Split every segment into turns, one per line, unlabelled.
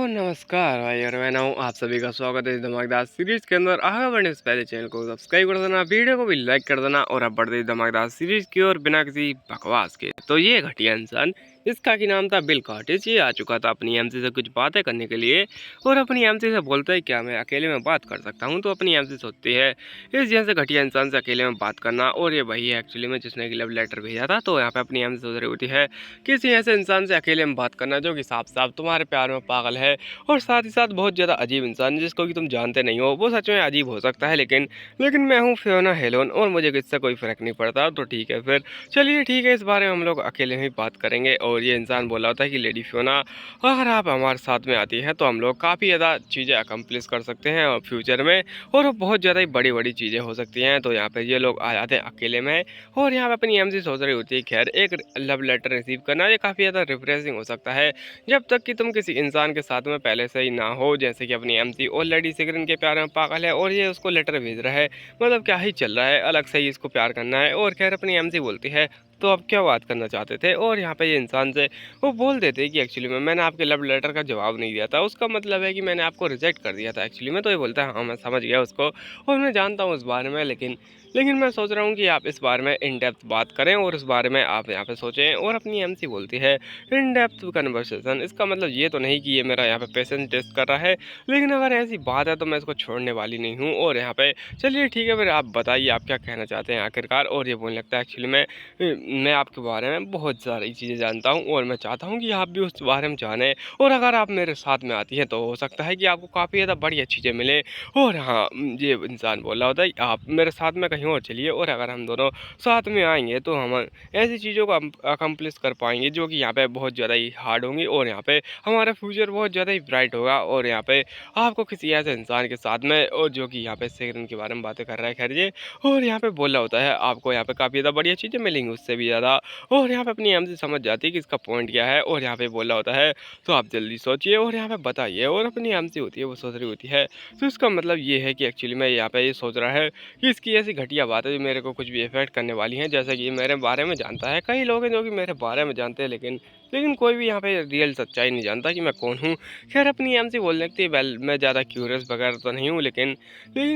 नमस्कार भाई और मैं हूँ आप सभी का स्वागत है इस धमाकेदार सीरीज के अंदर। आगे बढ़ने से पहले चैनल को सब्सक्राइब कर देना, वीडियो को भी लाइक कर देना और अब बढ़ते इस धमाकेदार सीरीज की ओर बिना किसी बकवास के। तो ये घटिया इंसान इसका की नाम था बिल कॉटेज, ये आ चुका था अपनी एमसी से कुछ बातें करने के लिए और अपनी एमसी से बोलता है क्या मैं अकेले में बात कर सकता हूँ। तो अपनी एमसी सोचती है इस जैसे घटिया इंसान से अकेले में बात करना, और ये वही है एक्चुअली में जिसने लव लेटर भेजा था। तो यहाँ पे अपनी एमसी सोच रही होती है किसी ऐसे इंसान से अकेले में बात करना जो कि साफ साफ तुम्हारे प्यार में पागल है और साथ ही साथ बहुत ज़्यादा अजीब इंसान जिसको कि तुम जानते नहीं हो। वो सच में अजीब हो सकता है लेकिन मैं हूँ फियोना हेलोन और मुझे किससे कोई फ़र्क नहीं पड़ता। तो ठीक है फिर, चलिए ठीक है, इस बारे में हम लोग अकेले में ही बात करेंगे। और ये इंसान बोला होता है कि लेडी फियोना, अगर आप हमारे साथ में आती है तो हम लोग काफ़ी ज़्यादा चीज़ें अकम्प्लिश कर सकते हैं और फ्यूचर में, और वो बहुत ज़्यादा ही बड़ी बड़ी चीज़ें हो सकती हैं। तो यहाँ पर ये लोग आ जाते हैं अकेले में और यहाँ पर अपनी एमसी सोच रही होती है खैर एक लव लेटर रिसीव करना ये काफ़ी ज़्यादा रिफ्रेशिंग हो सकता है जब तक कि तुम किसी इंसान के साथ में पहले से ही ना हो। जैसे कि अपनी एमसी ऑलरेडी सिगरेट के प्यार में पागल है और ये उसको लेटर भेज रहा है, मतलब क्या ही चल रहा है, अलग से ही इसको प्यार करना है। और खैर अपनी एमसी बोलती है तो आप क्या बात करना चाहते थे। और यहाँ पे ये इंसान से वो बोल देते हैं कि एक्चुअली में मैंने आपके लव लेटर का जवाब नहीं दिया था, उसका मतलब है कि मैंने आपको रिजेक्ट कर दिया था एक्चुअली में। तो ये बोलता है हाँ मैं समझ गया उसको और मैं जानता हूँ उस बारे में, लेकिन मैं सोच रहा हूँ कि आप इस बारे में इन डेप्थ बात करें और इस बारे में आप यहाँ पे सोचें। और अपनी एमसी बोलती है इन डेप्थ कन्वर्सेशन, इसका मतलब ये तो नहीं कि ये मेरा यहाँ पे पेशेंस टेस्ट कर रहा है, लेकिन अगर ऐसी बात है तो मैं इसको छोड़ने वाली नहीं हूँ। और यहाँ पे चलिए ठीक है फिर आप बताइए आप क्या कहना चाहते हैं आखिरकार। और ये बोलने लगता है एक्चुअली मैं आपके बारे में बहुत सारी चीज़ें जानता हूँ और मैं चाहता हूँ कि आप भी उस बारे में जानें, और अगर आप मेरे साथ में आती हैं तो हो सकता है कि आपको काफ़ी ज़्यादा बढ़िया चीज़ें मिलें। और हाँ, ये इंसान बोल रहा होता है आप मेरे साथ में कहीं और चलिए और अगर हम दोनों साथ में आएंगे तो हम ऐसी चीज़ों को अकम्प्लिश कर पाएंगे जो कि यहाँ पे बहुत ज़्यादा ही हार्ड होंगी, और यहाँ पे हमारा फ्यूचर बहुत ज़्यादा ही ब्राइट होगा। और यहाँ पे आपको किसी ऐसे इंसान के साथ में, और जो कि यहाँ पे सेकंड के बारे में बातें कर रहा है खैर ये, और यहाँ पे बोल रहा होता है आपको यहाँ पे काफ़ी ज़्यादा बढ़िया चीज़ें मिलेंगी उससे भी ज़्यादा। और यहाँ पे अपनी एमसी समझ जाती है कि इसका पॉइंट क्या है, और यहाँ पे बोल रहा होता है तो आप जल्दी सोचिए और यहाँ पे बताइए। और अपनी एमसी होती है वो सोच रही होती है तो इसका मतलब ये है कि एक्चुअली मैं यहाँ पे ये सोच रहा है कि इसकी ऐसी घटिया बात है जो मेरे को कुछ भी इफेक्ट करने वाली हैं। जैसे कि ये मेरे बारे में जानता है, कई लोग हैं जो कि मेरे बारे में जानते हैं लेकिन कोई भी यहाँ पे रियल सच्चाई नहीं जानता कि मैं कौन हूँ। खैर अपनी एमसी बोलने लगती है वेल मैं ज़्यादा क्यूरियस वगैरह तो नहीं हूँ, लेकिन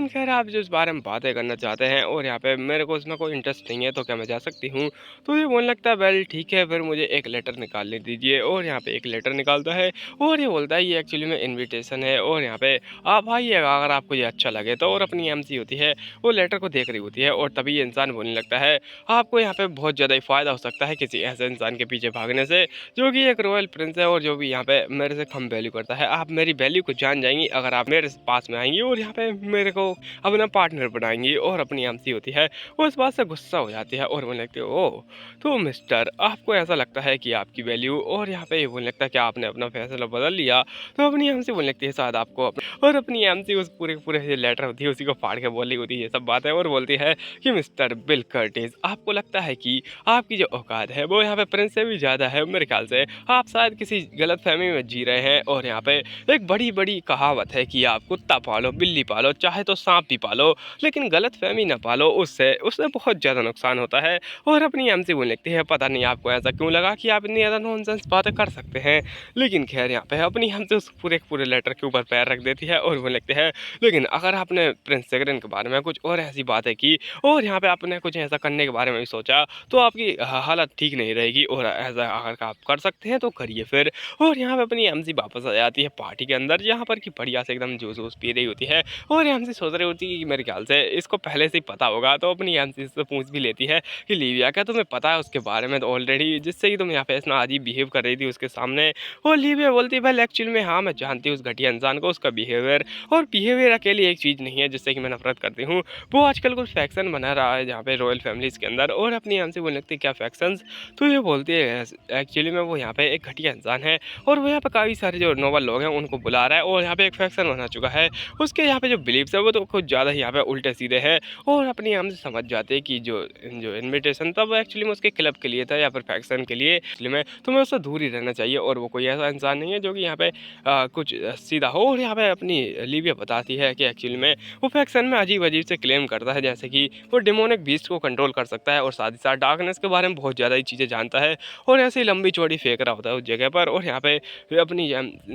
खैर आप जो इस बारे में बातें करना चाहते हैं और यहाँ पे मेरे को इसमें कोई इंटरेस्ट नहीं है तो क्या मैं जा सकती हूँ। तो ये बोलने लगता है वेल ठीक है फिर मुझे एक लेटर निकालने दीजिए। और यहाँ पे एक लेटर निकालता है और ये बोलता है ये एक्चुअली में इन्विटेशन है और यहाँ पे आप आइएगा अगर आपको ये अच्छा लगे तो। और अपनी एमसी होती है वो लेटर को देख रही होती है और तभी ये इंसान बोलने लगता है आपको यहाँ पे बहुत ज़्यादा ही फ़ायदा हो सकता है किसी ऐसे इंसान के पीछे भागने से जो कि एक रॉयल प्रिंस है और जो भी यहाँ पे मेरे से कम वैल्यू करता है। आप मेरी वैल्यू को जान जाएंगी अगर आप मेरे पास में आएंगी और यहाँ पे मेरे को अपना पार्टनर बनाएंगी। और अपनी एमसी होती है वो इस बात से गुस्सा हो जाती है और बोलने लगती है ओह तो मिस्टर आपको ऐसा लगता है कि आपकी वैल्यू, और यहाँ पे ये बोलने लगता है कि आपने अपना फैसला बदल लिया। तो अपनी एमसी बोलने लगती है शायद आपको और अपनी एमसी उस पूरे पूरे लेटर होती है उसी को फाड़ के बोली होती है ये सब बातें और बोलती है कि मिस्टर बिल कर्टिस आपको लगता है कि आपकी जो औकात है वो यहाँ पे प्रिंस से भी ज़्यादा है। मेरे ख्याल से आप शायद किसी गलत फहमी में जी रहे हैं। और यहाँ पे एक बड़ी बड़ी कहावत है कि आप कुत्ता पालो बिल्ली पालो चाहे तो सांप भी पालो, लेकिन गलत फहमी ना पालो, उससे उससे बहुत ज़्यादा नुकसान होता है। और अपनी एमसी बोलने लगती है पता नहीं आपको ऐसा क्यों लगा कि आप इतनी ज़्यादा नॉनसेंस बातें कर सकते हैं, लेकिन खैर यहाँ पे अपनी एमसी उस पूरे पूरे लेटर के ऊपर पैर रख देती है और बोलने लगती है लेकिन अगर आपने प्रिंस सेगरन के बारे में कुछ और ऐसी बातें की और यहाँ पे आपने कुछ ऐसा करने के बारे में भी सोचा तो आपकी हालत ठीक नहीं रहेगी, और ऐसा अगर आप कर सकते हैं तो करिए फिर। और यहाँ पे अपनी एमसी वापस आ जाती है पार्टी के अंदर जहाँ पर कि बढ़िया से एकदम जूस वूस पी रही होती है। और एमसी सोच रही होती है कि मेरे ख्याल से इसको पहले से ही पता होगा। तो अपनी एमसी से पूछ भी लेती है कि लिविया क्या तुम्हें पता है उसके बारे में तो ऑलरेडी, जिससे कि तुम यहाँ पे इतना अजीब बिहेव कर रही थी उसके सामने। और लिविया बोलती है वेल एक्चुअली में हाँ मैं जानती हूँ उस घटिया इंसान को, उसका बिहेवियर, और बिहेवियर अकेली एक चीज़ नहीं है जिससे कि मैं नफरत करती हूँ, वो आजकल कुछ फैक्शन बना रहा है जहाँ पे रॉयल फैमिलीज़ के अंदर। और अपनी एमसी बोलने लगती है क्या फैक्शंस। तो ये बोलती है एक्चुअली में वो यहाँ पे एक घटिया इंसान है और वो यहाँ पे काफ़ी सारे जो नॉवल लोग हैं उनको बुला रहा है और यहाँ पे एक फैक्शन बना चुका है। उसके यहाँ पे जो बिलीव्स है वो तो कुछ ज़्यादा ही यहाँ पे उल्टे सीधे हैं। और अपनी एमसी समझ जाते हैं कि जो जो इन्विटेशन था वो एक्चुअली में उसके क्लब के लिए था या फिर फैक्शन के लिए, इसलिए में तुम्हें उससे दूर ही रहना चाहिए और वो कोई ऐसा इंसान नहीं है जो कि यहाँ पे कुछ सीधा हो। और यहाँ पे अपनी लिविया बताती है कि एक्चुअली में वो फैक्शन में अजीब अजीब से क्लेम करता है जैसे कि वो डिमोनिक बीस्ट को कंट्रोल कर सकता है और साथ ही साथ डार्कनेस के बारे में बहुत ज़्यादा ही चीज़ें जानता है और ऐसी लंबी चौड़ी फेंक रहा होता है उस जगह पर। और यहाँ पे अपनी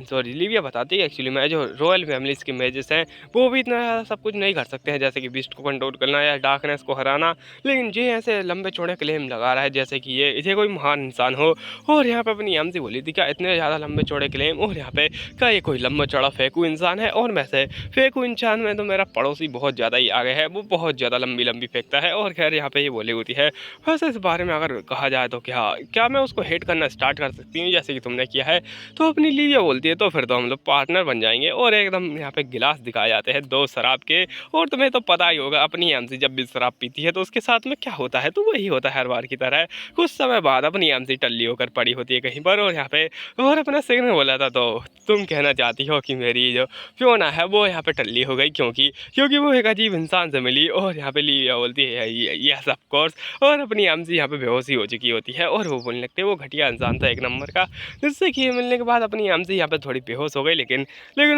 सॉरी लिविया बताती है एक्चुअली में जो रॉयल फैमिलीज़ के मेजेस हैं वो भी इतना ज़्यादा सब कुछ नहीं कर सकते हैं, जैसे कि बीस्ट को कंट्रोल करना या डार्कनेस को हराना। लेकिन ये ऐसे लंबे चौड़े क्लेम लगा रहा है जैसे कि ये कोई महान इंसान हो। और यहाँ पे अपनी एमसी बोली थी क्या इतने ज़्यादा लंबे चौड़े क्लेम, और यहाँ पे क्या ये कोई लंबा चौड़ा फेंकू इंसान है। और मैं से फेंकू इंसान में तो मेरा पड़ोसी बहुत ज़्यादा ही आगे है, वो बहुत ज़्यादा लंबी लंबी फेंकता है। और खैर यहाँ पे ये बोली होती है वैसे इस बारे में अगर कहा जाए तो क्या क्या मैं उसको हेट करना स्टार्ट कर सकती हूँ जैसे कि तुमने किया है। तो अपनी लिविया बोलती है तो फिर तो हम लोग पार्टनर बन जाएंगे। और एकदम यहाँ पे गिलास दिखाए जाते हैं दो शराब के। और तुम्हें तो पता ही होगा अपनी एमसी जब भी शराब पीती है तो उसके साथ में क्या होता है, तो वही होता है हर बार की तरह। कुछ समय बाद अपनी एमसी टल्ली होकर पड़ी होती है कहीं पर। और यहाँ पे और अपना सिग्नल बोला था तो तुम कहना चाहती हो कि मेरी जो फियोना है वो यहाँ पे टल्ली हो गई क्योंकि वो एक अजीब इंसान से मिली। और यहाँ पे लिविया बोलती है यस ऑफ कोर्स। और अपनी एमसी यहाँ पे बेहोशी हो चुकी होती है और वो बोलने लगते हैं वो घटिया इंसान था एक नंबर का, जिससे कि मिलने के बाद अपनी एमसी यहाँ पे थोड़ी बेहोश हो गई। लेकिन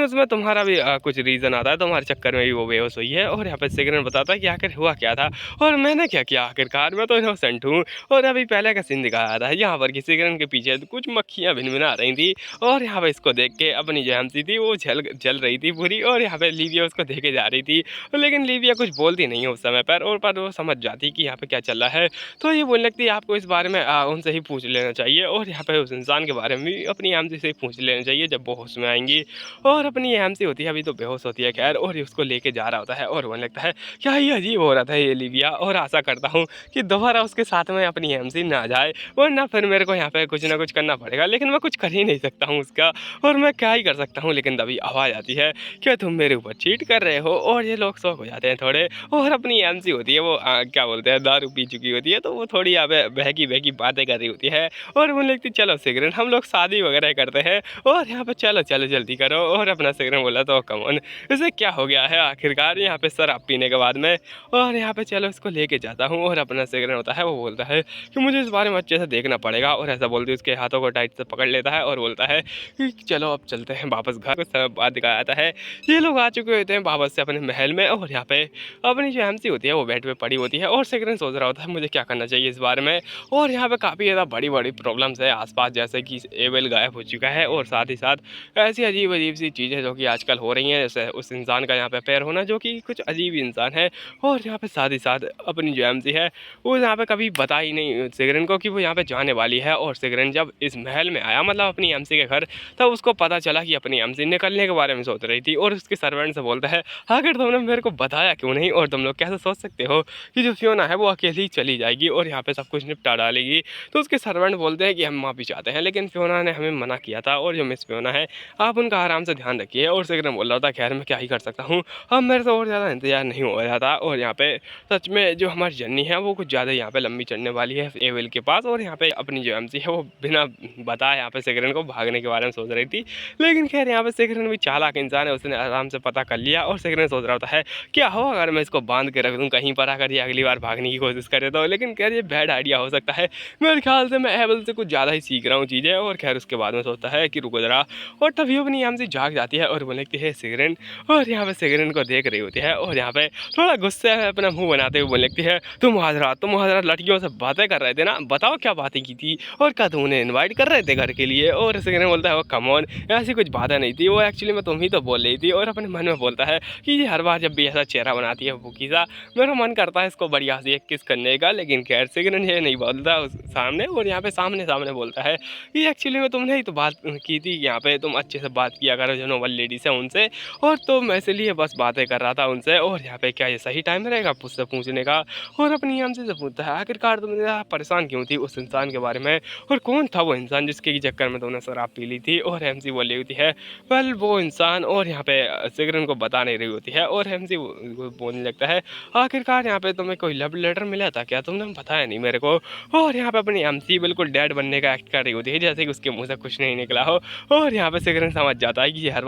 उसमें तुम्हारा भी कुछ रीज़न आता है, तुम्हारे चक्कर में भी वो बेहोश हुई है। और यहाँ पे सिग्नल बताता है कि आखिर हुआ क्या था और मैंने क्या किया, आखिरकार मैं तो इनोसेंट हूँ। और अभी पहले का सीन दिखाया था यहाँ पर कि सिग्नल के पीछे कुछ मक्खियाँ भिनभिना रही थी। और यहाँ पे इसको देख के अपनी जो एमसी थी वो जल रही थी पूरी। और यहाँ पे लिविया उसको देखे जा रही थी, लेकिन लिविया कुछ बोलती नहीं है उस समय पर। और पर वो समझ जाती कि यहाँ पे क्या चल रहा है। तो ये बोलने लगती है आपको इस बारे में उनसे ही पूछ लेना चाहिए। और यहाँ पे उस इंसान के बारे में भी अपनी एमसी से ही पूछ लेना चाहिए जब वो होश में आएंगी। और अपनी एमसी होती है अभी तो बेहोश होती है खैर, और ये उसको लेके जा रहा होता है। और बोलने लगता है क्या ही अजीब हो रहा था ये लिविया, और आशा करता हूँ कि दोबारा उसके साथ में अपनी एमसी ना जाए, वरना फिर मेरे को यहाँ पे कुछ ना कुछ करना पड़ेगा। लेकिन मैं कुछ कर ही नहीं सकता हूँ उसका, और मैं क्या ही कर सकता हूँ। लेकिन तभी आवाज़ आती है क्या तुम मेरे ऊपर चीट कर रहे हो। और ये लोग शौक हो जाते हैं थोड़े। और अपनी एमसी होती है वो क्या बोलते हैं दारू पी चुकी होती है, तो वो थोड़ी यहाँ पे बहकी बहकी बातें कर रही होती है। और वो लिखती चलो सिगरेट हम लोग शादी वगैरह करते हैं, और यहाँ पे चलो चलो जल्दी करो। और अपना सिगरेट बोला तो कमॉन इसे क्या हो गया है आखिरकार यहाँ पे शराब पीने के बाद में। और यहाँ पे चलो इसको लेके जाता हूँ। और अपना सिगरेट होता है वो बोलता है कि मुझे इस बारे में अच्छे से देखना पड़ेगा। और ऐसा बोलते उसके हाथों को टाइट से पकड़ लेता है और बोलता है कि चलो अब चलते हैं वापस घर। कुछ समय बाद दिखाया जाता है ये लोग आ चुके होते हैं वापस से अपने महल में। और यहाँ पे अपनी जो एमसी होती है वो बेड पे पड़ी होती है और सिगरेट सोच रहा होता है मुझे क्या करना चाहिए इस बारे में। और यहाँ पे काफ़ी ज़्यादा बड़ी बड़ी प्रॉब्लम्स है आसपास, जैसे कि एबल गायब हो चुका है, और साथ ही साथ ऐसी अजीब अजीब सी चीज़ें जो कि आजकल हो रही हैं, जैसे उस इंसान का यहाँ पे पैर होना जो कि कुछ अजीब इंसान है। और यहाँ पे साथ ही साथ अपनी जो एमसी है वो यहाँ पे कभी बता ही नहीं सिगरेट को कि वो यहाँ पे जाने वाली है। और सिगरेट जब इस महल में आया मतलब अपनी एमसी के घर, तब उसको पता चला कि अपनी एमसी निकलने के बारे में सोच रही थी। और उसके सर्वेंट से बोलता है आखिर तुमने मेरे को बताया क्यों नहीं, और तुम लोग कैसे सोच सकते हो कि जो फियोना है वो अकेली चली जाएगी और यहाँ पे सब कुछ निपटा डालेगी। तो उसके सर्वेंट बोलते हैं कि हम माफ़ी चाहते हैं, लेकिन फियोना ने हमें मना किया था, और जो मिस फियोना है आप उनका आराम से ध्यान रखिए। और सिगरेट बोल रहा था खैर मैं क्या ही कर सकता हूँ, अब मेरे से और ज़्यादा इंतजार नहीं हो रहा था। और यहाँ पे सच में जो हमारी जर्नी है वो कुछ ज़्यादा यहाँ पे लंबी चढ़ने वाली है एविल के पास। और यहाँ पे अपनी जो एमसी है वो बिना बताए यहाँ पे सिगरेट को भागने के बारे में सोच रही थी। लेकिन खैर यहाँ पे सिगरेट भी चालाक इंसान है, उसने आराम से पता कर लिया। और सिगरेट सोच रहा होता है क्या हो अगर मैं इसको बांध के रख दूँ कहीं पर, अगर ये अगली बार भागने की कोशिश करे तो। लेकिन खैर ये बैड आइडिया हो सकता है, मेरे ख्याल से मैं एबल से कुछ ज़्यादा ही सीख रहा हूँ चीज़ें। और खैर उसके बाद में सोचता है कि रुको जरा, और तभी अपनी एमसी जाग जाती है और बोलती है सिगरेट। और यहाँ पे सिगरेट को देख रही होती है, और यहाँ पे थोड़ा गुस्से में अपना मुंह बनाते हुए बोलने लगती है तुम हाजरा लड़कियों से बातें कर रहे थे ना, बताओ क्या बातें की थी, और क्या तुम उन्हें इन्वाइट कर रहे थे घर के लिए। और सिगरेट बोलता है वो कम ऑन ऐसी कुछ बातें नहीं थी, वो एक्चुअली में तुम ही तो बोल रही थी। और अपने मन में बोलता है कि ये हर बार जब भी ऐसा चेहरा बनाती है भूखी सा, मेरा मन करता है इसको बढ़िया से एक किस करने का। लेकिन खैर सिगरेट ये नहीं बोलता उस सामने, और यहाँ पे सामने सामने बोलता है कि एक्चुअली में तुमने ही तो बात की थी, यहाँ पे तुम अच्छे से बात किया करो जो नोबल लेडीज है उनसे, और तो मैं इसलिए बस बातें कर रहा था उनसे। और यहाँ पे क्या ये सही टाइम रहेगा मुझसे पूछने का। और अपनी एमसी से पूछता है आखिरकार तुम इतना परेशान क्यों थी उस इंसान के बारे में, और कौन था वो इंसान जिसके चक्कर में तुमने शराब पी ली थी। और एमसी बोली होती है वेल वो इंसान, और यहाँ पे सिगरेट को बता नहीं रही होती है। और एमसी बोलने लगता है आखिरकार यहाँ पे तुम्हें कोई लव लेटर मिला था क्या, तुमने बताया नहीं मेरे को। और यहाँ पे अपनी एमसी बिल्कुल डैड बनने का एक्ट कर रही होती है जैसे कि उसके मुंह से कुछ नहीं निकला हो। और यहाँ पे सिगरेट समझ जाता है कि ये हर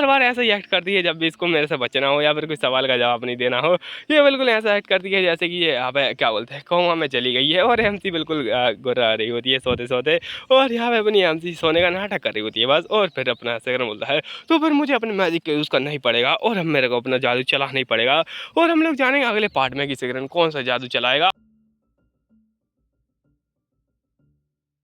बार ऐसा ही एक्ट करती है जब भी इसको मेरे से बचना हो या फिर कोई सवाल का जवाब नहीं देना हो। ये बिल्कुल ऐसा एक्ट करती है जैसे कि ये यहाँ पे क्या बोलते हैं कोमा में चली गई है। और एमसी बिल्कुल गुर्रा रही होती है सोते सोते, और यहाँ पे अपनी एमसी सोने का नाटक कर रही होती है बस। और फिर अपना सिगरेट बोलता है तो फिर मुझे अपने मैजिक का यूज़ करना ही पड़ेगा, और हम मेरे को अपना जादू चलाना ही पड़ेगा। और हम लोग जानेंगे अगले पार्ट में कि सिगरेट कौन सा जादू चलाएगा।